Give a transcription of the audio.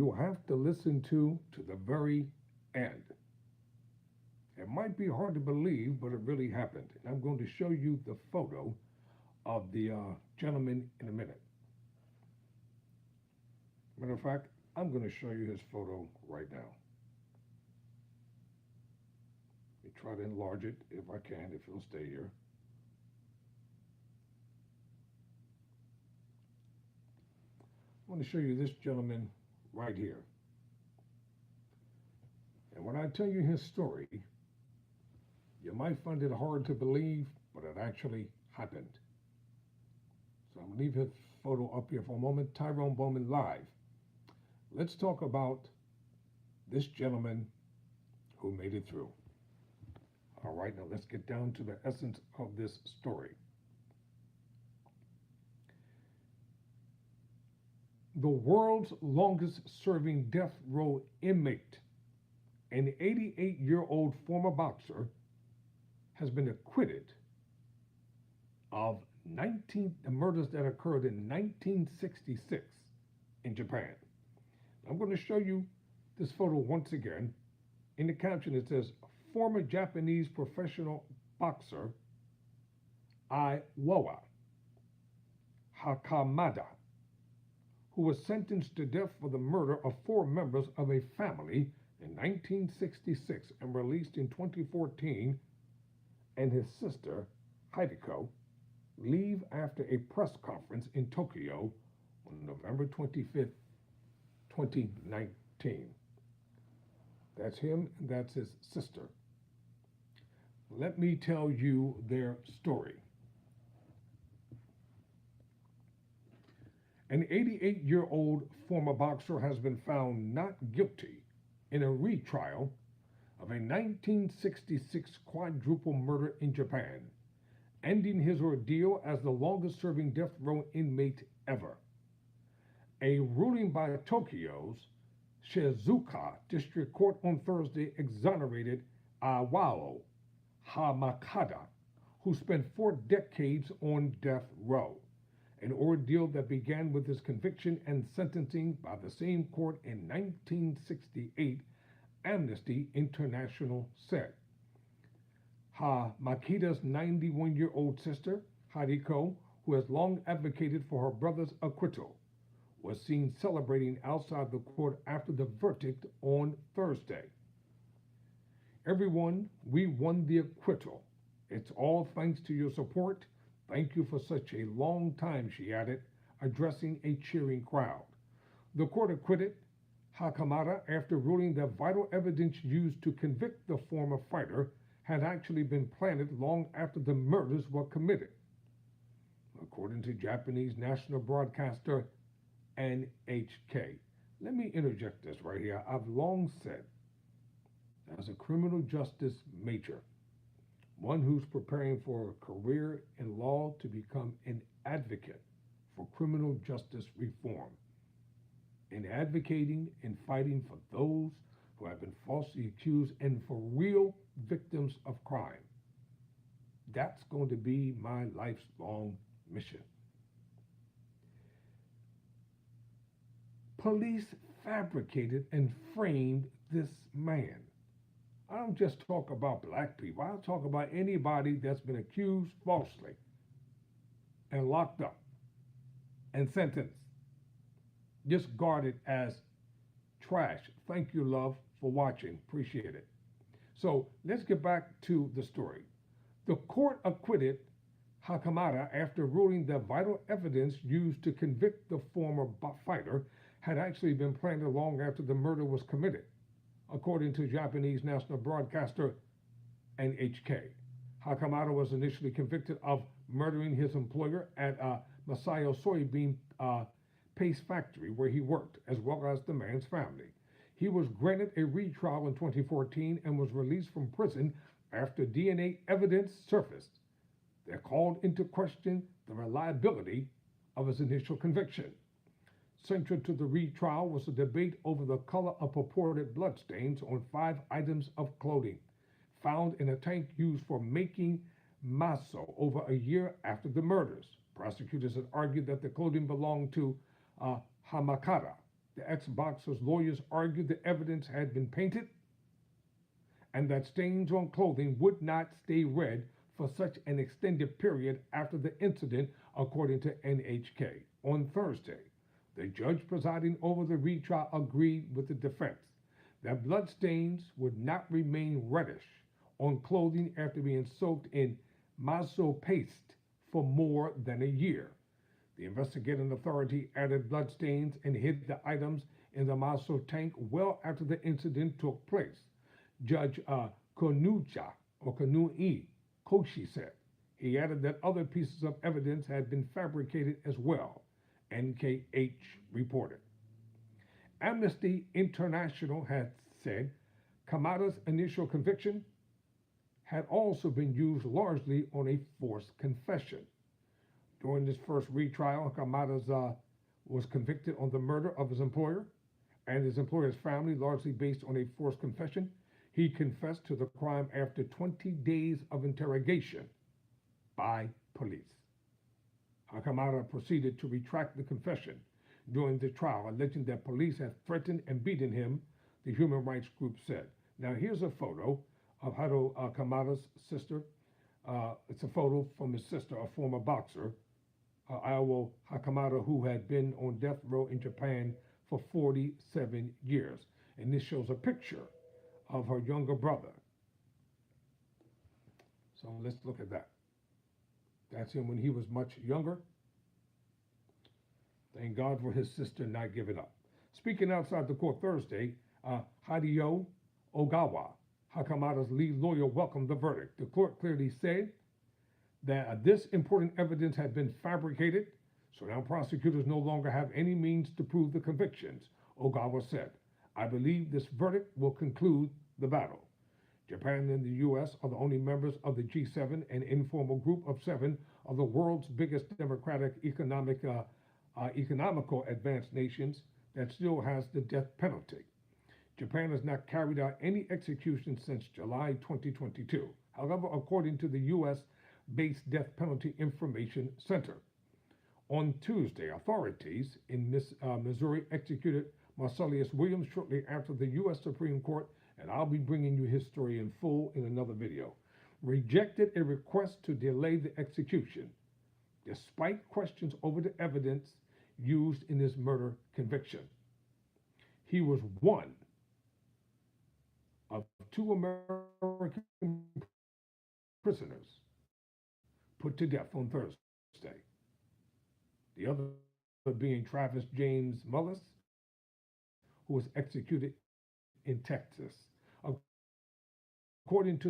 you'll have to listen to the very end. It might be hard to believe, but it really happened. And I'm going to show you the photo of the gentleman in a minute. Matter of fact, I'm going to show you his photo right now. Let me try to enlarge it if I can, if it'll stay here. I want to show you this gentleman right here. And when I tell you his story, you might find it hard to believe, but it actually happened. So I'm going to leave his photo up here for a moment. Tyrone Bowman live. Let's talk about this gentleman who made it through. All right, now let's get down to the essence of this story. The world's longest serving death row inmate, an 88-year-old former boxer, has been acquitted of the murders that occurred in 1966 in Japan. I'm going to show you this photo once again. In the caption it says, former Japanese professional boxer Iwawa Hakamada, who was sentenced to death for the murder of 4 members of a family in 1966 and released in 2014, and his sister, Hideko, leave after a press conference in Tokyo on November 25th, 2019. That's him, and that's his sister. Let me tell you their story. An 88-year-old former boxer has been found not guilty in a retrial of a 1966 quadruple murder in Japan, ending his ordeal as the longest-serving death row inmate ever. A ruling by Tokyo's Shizuoka District Court on Thursday exonerated Iwao Hamakada, who spent 4 decades on death row, an ordeal that began with his conviction and sentencing by the same court in 1968, Amnesty International said. Makida's 91-year-old sister, Hideko, who has long advocated for her brother's acquittal, was seen celebrating outside the court after the verdict on Thursday. Everyone, we won the acquittal. It's all thanks to your support. Thank you for such a long time, she added, addressing a cheering crowd. The court acquitted Hakamada after ruling that vital evidence used to convict the former fighter had actually been planted long after the murders were committed. According to Japanese national broadcaster NHK. Let me interject this right here. I've long said, as a criminal justice major, one who's preparing for a career in law, to become an advocate for criminal justice reform, in advocating and fighting for those who have been falsely accused and for real victims of crime. That's going to be my life's long mission. Police fabricated and framed this man. I don't just talk about black people. I talk about anybody that's been accused falsely and locked up and sentenced, discarded as trash. Thank you, love, for watching. Appreciate it. So let's get back to the story. The court acquitted Hakamada after ruling that vital evidence used to convict the former fighter had actually been planted long after the murder was committed, according to Japanese national broadcaster NHK. Hakamada was initially convicted of murdering his employer at a Masayo soybean paste factory where he worked, as well as the man's family. He was granted a retrial in 2014 and was released from prison after DNA evidence surfaced that called into question the reliability of his initial conviction. Central to the retrial was a debate over the color of purported bloodstains on 5 items of clothing found in a tank used for making miso over a year after the murders. Prosecutors had argued that the clothing belonged to Hamakada, The ex-boxer's lawyers argued the evidence had been painted and that stains on clothing would not stay red for such an extended period after the incident, according to NHK. On Thursday, the judge presiding over the retrial agreed with the defense that bloodstains would not remain reddish on clothing after being soaked in maso paste for more than a year. The investigating authority added bloodstains and hid the items in the maso tank well after the incident took place. Judge Konucha or Konui Koshi said. He added that other pieces of evidence had been fabricated as well, NKH reported. Amnesty International had said Kamada's initial conviction had also been used largely on a forced confession. During this first retrial, Kamada was convicted on the murder of his employer and his employer's family, largely based on a forced confession. He confessed to the crime after 20 days of interrogation by police. Kamada proceeded to retract the confession during the trial, alleging that police had threatened and beaten him, the human rights group said. Now, here's a photo of Hado Kamada's sister. It's a photo from his sister, a former boxer, Aowo Hakamada, who had been on death row in Japan for 47 years. And this shows a picture of her younger brother. So let's look at that. That's him when he was much younger. Thank God for his sister not giving up. Speaking outside the court Thursday, Hideo Ogawa, Hakamada's lead lawyer, welcomed the verdict. The court clearly said that this important evidence had been fabricated, so now prosecutors no longer have any means to prove the convictions, Ogawa said. I believe this verdict will conclude the battle. Japan and the U.S. are the only members of the G7, an informal group of 7 of the world's biggest democratic economical advanced nations that still has the death penalty. Japan has not carried out any executions since July 2022. However, according to the U.S.-based Death Penalty Information Center, on Tuesday, authorities in Missouri executed Marcellus Williams shortly after the U.S. Supreme Court, and I'll be bringing you his story in full in another video, rejected a request to delay the execution, despite questions over the evidence used in his murder conviction. He was one of 2 American prisoners put to death on Thursday. The other being Travis James Mullis, who was executed in Texas. According to the